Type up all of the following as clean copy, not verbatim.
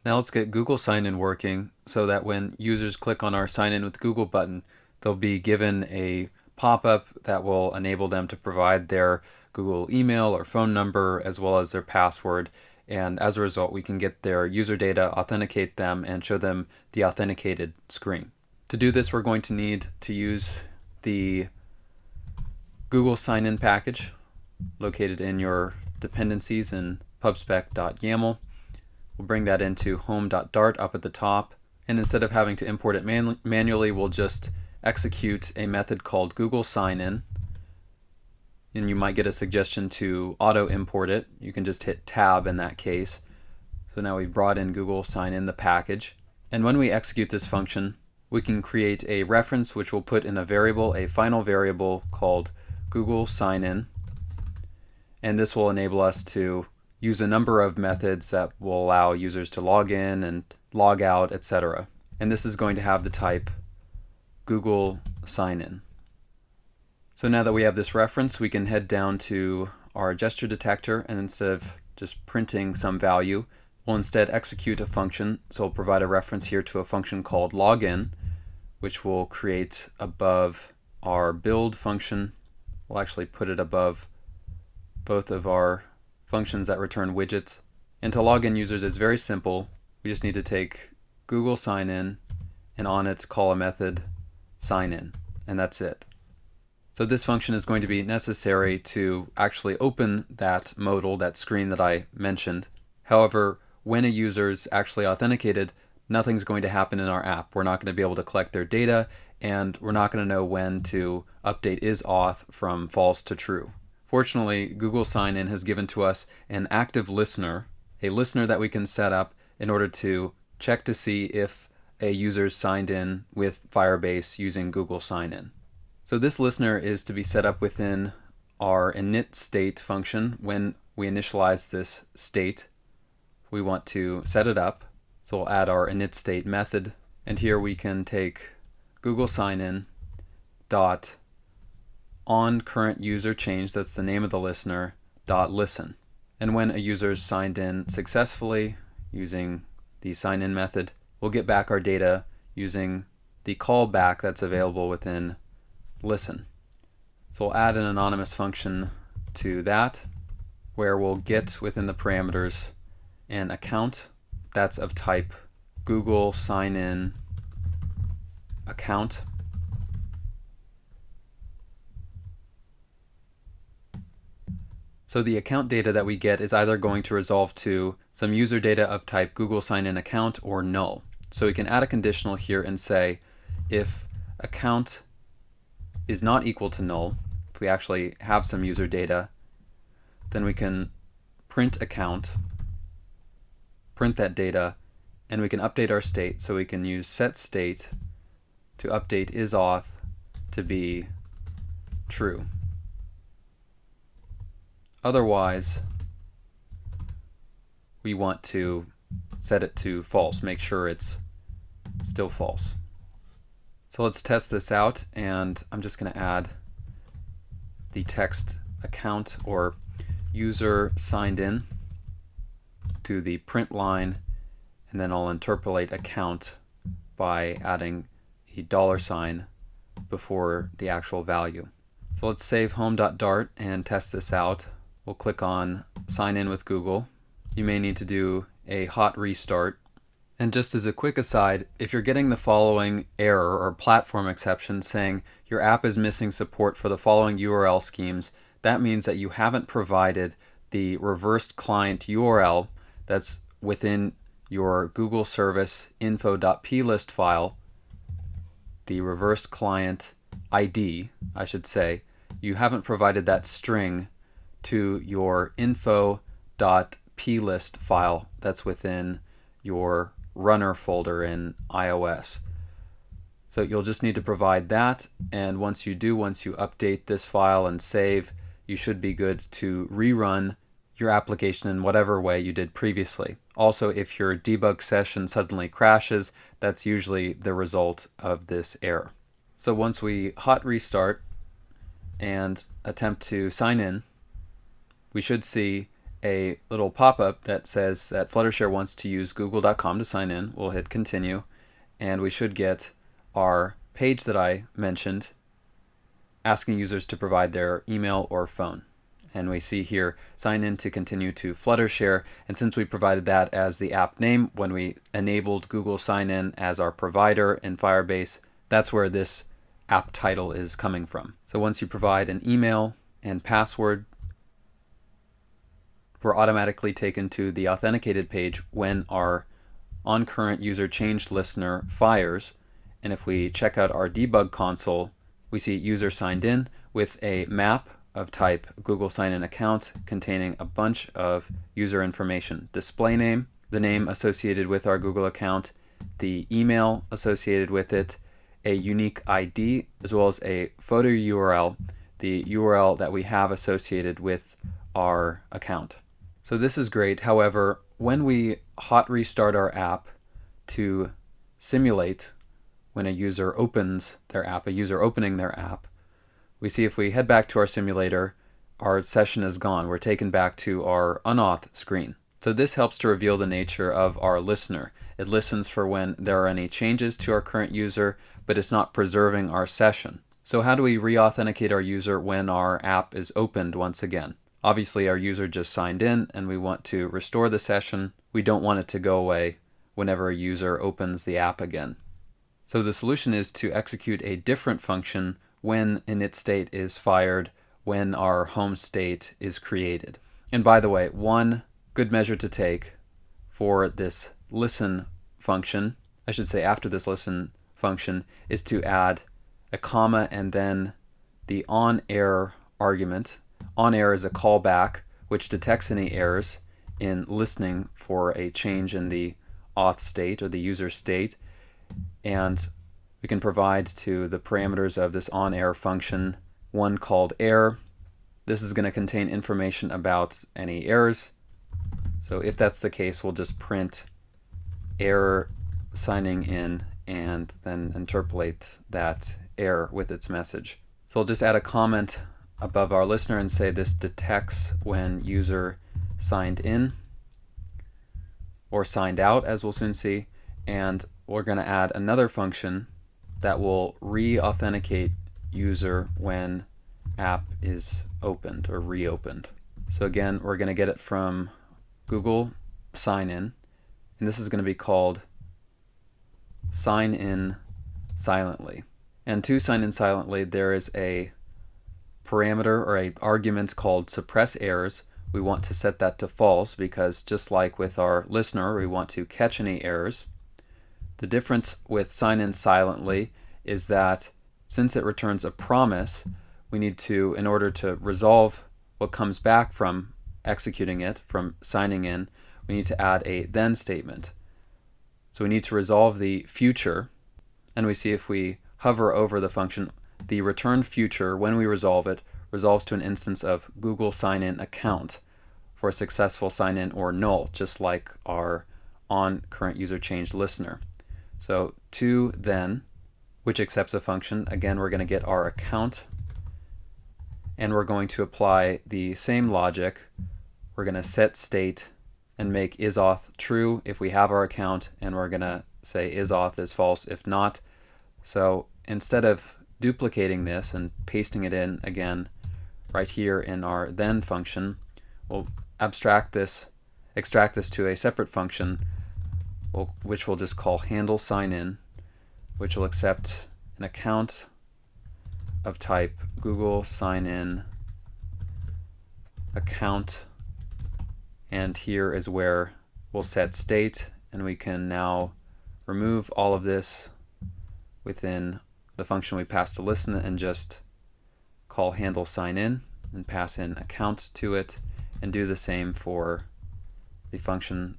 Now let's get Google Sign In working so that when users click on our Sign In with Google button, they'll be given a pop-up that will enable them to provide their Google email or phone number as well as their password. And as a result, we can get their user data, authenticate them, and show them the authenticated screen. To do this, we're going to need to use the Google Sign In package located in your dependencies in pubspec.yaml. We'll bring that into home.dart up at the top, and instead of having to import it manually, we'll just execute a method called Google Sign In, and you might get a suggestion to auto import it. You can just hit tab in that case. So now we've brought in Google Sign In the package, and when we execute this function, we can create a reference which we'll put in a variable, a final variable called Google Sign In, and this will enable us to use a number of methods that will allow users to log in and log out, etc. And this is going to have the type Google Sign In. So now that we have this reference, we can head down to our gesture detector, and instead of just printing some value, we'll instead execute a function. So we'll provide a reference here to a function called login, which we'll create above our build function. We'll actually put it above both of our functions that return widgets. And to log in users is very simple. We just need to take Google Sign In and on it call a method sign in, and that's it. So this function is going to be necessary to actually open that modal, that screen that I mentioned. However, when a user's actually authenticated, nothing's going to happen in our app. We're not going to be able to collect their data, and we're not going to know when to update isAuth from false to true. Fortunately, Google Sign In has given to us an active listener, a listener that we can set up in order to check to see if a user's signed in with Firebase using Google Sign In. So this listener is to be set up within our init state function. When we initialize this state, we want to set it up. So we'll add our init state method, and here we can take Google Sign In dot on current user change, that's the name of the listener, dot listen. And when a user is signed in successfully using the sign in method, we'll get back our data using the callback that's available within listen. So we'll add an anonymous function to that, where we'll get within the parameters an account that's of type Google Sign In account. So the account data that we get is either going to resolve to some user data of type Google Sign In account or null. So we can add a conditional here and say if account is not equal to null, if we actually have some user data, then we can print account, print that data, and we can update our state. So we can use set state to update isAuth to be true. Otherwise, we want to set it to false, make sure it's still false. So let's test this out, and I'm just going to add the text account or user signed in to the print line, and then I'll interpolate account by adding a $sign before the actual value. So let's save home.dart and test this out. We'll click on sign in with Google. You may need to do a hot restart. And just as a quick aside, if you're getting the following error or platform exception saying your app is missing support for the following URL schemes, that means that you haven't provided the reversed client URL that's within your Google service info.plist file, the reversed client ID, I should say. You haven't provided that string to your info.plist file that's within your runner folder in iOS. So you'll just need to provide that, and once you update this file and save, you should be good to rerun your application in whatever way you did previously. Also, if your debug session suddenly crashes, that's usually the result of this error. So once we hot restart and attempt to sign in, we should see a little pop-up that says that Fluttershare wants to use google.com to sign in. We'll hit continue, and we should get our page that I mentioned asking users to provide their email or phone. And we see here, sign in to continue to Fluttershare. And since we provided that as the app name when we enabled Google Sign In as our provider in Firebase, that's where this app title is coming from. So once you provide an email and password, we're automatically taken to the authenticated page when our onCurrent user changed listener fires. And if we check out our debug console, we see user signed in with a map of type Google Sign-In account containing a bunch of user information: display name, the name associated with our Google account, the email associated with it, a unique ID, as well as a photo URL, the URL that we have associated with our account. So this is great. However, when we hot restart our app to simulate when a user opens their app, a user opening their app, we see if we head back to our simulator, our session is gone. We're taken back to our unauth screen. So this helps to reveal the nature of our listener. It listens for when there are any changes to our current user, but it's not preserving our session. So how do we re-authenticate our user when our app is opened once again? Obviously, our user just signed in and we want to restore the session. We don't want it to go away whenever a user opens the app again. So the solution is to execute a different function when init state is fired, when our home state is created. And by the way, one good measure to take for this listen function, I should say after this listen function, is to add a comma and then the on-air argument. On-air is a callback which detects any errors in listening for a change in the auth state or the user state, and we can provide to the parameters of this on-air function one called error. This is going to contain information about any errors. So if that's the case, we'll just print error signing in and then interpolate that error with its message. So I'll just add a comment above our listener and say this detects when user signed in or signed out, as we'll soon see. And we're going to add another function that will re-authenticate user when app is opened or reopened. So again, we're going to get it from Google Sign In, and this is going to be called Sign In Silently. And to sign in silently, there is a parameter or an argument called suppress errors. We want to set that to false because just like with our listener, we want to catch any errors. The difference with sign in silently is that since it returns a promise, we need to, in order to resolve what comes back from executing it, from signing in, we need to add a then statement. So we need to resolve the future, and we see if we hover over the function, the returned future, when we resolve it, resolves to an instance of Google Sign In account for a successful sign in or null, just like our on current user changed listener. So to then, which accepts a function, again we're going to get our account, and we're going to apply the same logic. We're going to set state and make isAuth true if we have our account, and we're going to say isAuth is false if not. So instead of duplicating this and pasting it in again right here in our then function, we'll extract this to a separate function which we'll just call handle sign in, which will accept an account of type Google Sign In account, and here is where we'll set state, and we can now remove all of this within the function we passed to listen and just call handle sign in and pass in account to it, and do the same for the function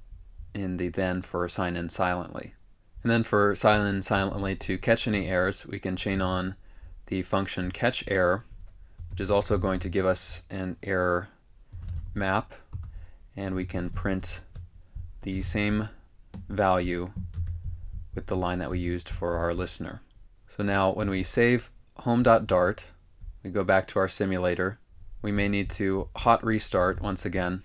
in the then for sign in silently. And then for sign in silently to catch any errors, we can chain on the function catch error, which is also going to give us an error map, and we can print the same value with the line that we used for our listener. So now when we save home.dart, we go back to our simulator. We may need to hot restart once again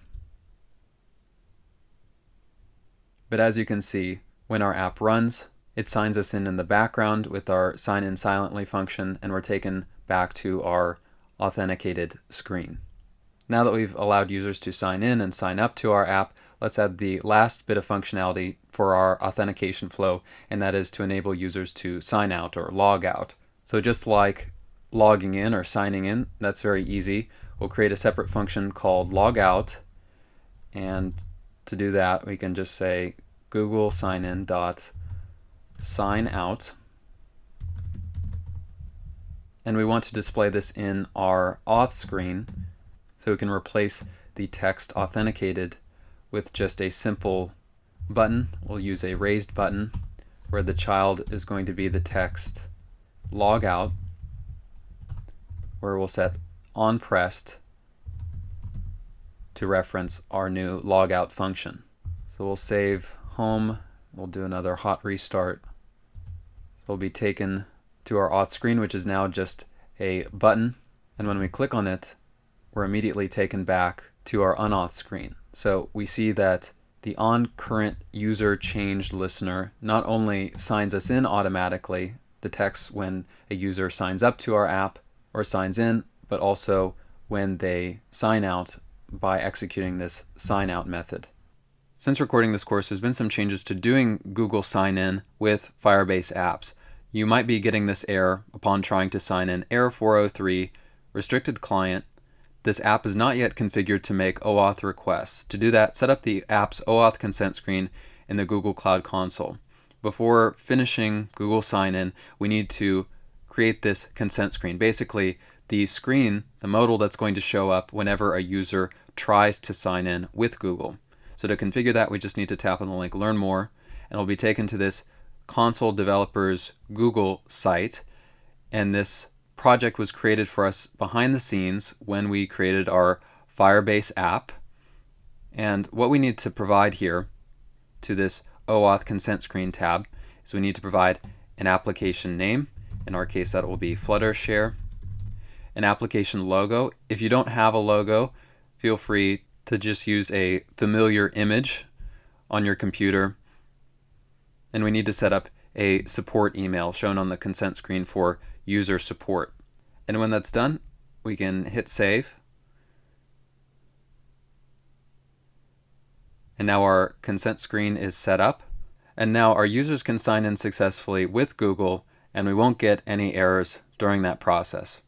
But as you can see, when our app runs, it signs us in the background with our sign in silently function, and we're taken back to our authenticated screen. Now that we've allowed users to sign in and sign up to our app, let's add the last bit of functionality for our authentication flow, and that is to enable users to sign out or log out. So just like logging in or signing in, that's very easy. We'll create a separate function called logout, and to do that we can just say Google signin dot sign out, and we want to display this in our auth screen, so we can replace the text authenticated with just a simple button. We'll use a raised button where the child is going to be the text log out, where we'll set on pressed to reference our new logout function. So we'll save home, we'll do another hot restart. So we'll be taken to our auth screen, which is now just a button, and when we click on it, we're immediately taken back to our unauth screen. So we see that the onCurrent user changed listener not only signs us in automatically, detects when a user signs up to our app or signs in, but also when they sign out by executing this sign out method. Since recording this course, there's been some changes to doing Google sign in with Firebase apps. You might be getting this error upon trying to sign in. Error 403, restricted client. This app is not yet configured to make OAuth requests. To do that, set up the app's OAuth consent screen in the Google Cloud Console. Before finishing Google sign in, we need to create this consent screen. Basically, the screen, the modal that's going to show up whenever a user tries to sign in with Google. So to configure that, we just need to tap on the link Learn More, and we'll be taken to this console developers Google site, and this project was created for us behind the scenes when we created our Firebase app. And what we need to provide here to this OAuth consent screen tab is we need to provide an application name. In our case, that will be Fluttershare. An application logo. If you don't have a logo, feel free to just use a familiar image on your computer. And we need to set up a support email shown on the consent screen for user support. And when that's done, we can hit save. And now our consent screen is set up. And now our users can sign in successfully with Google, and we won't get any errors during that process.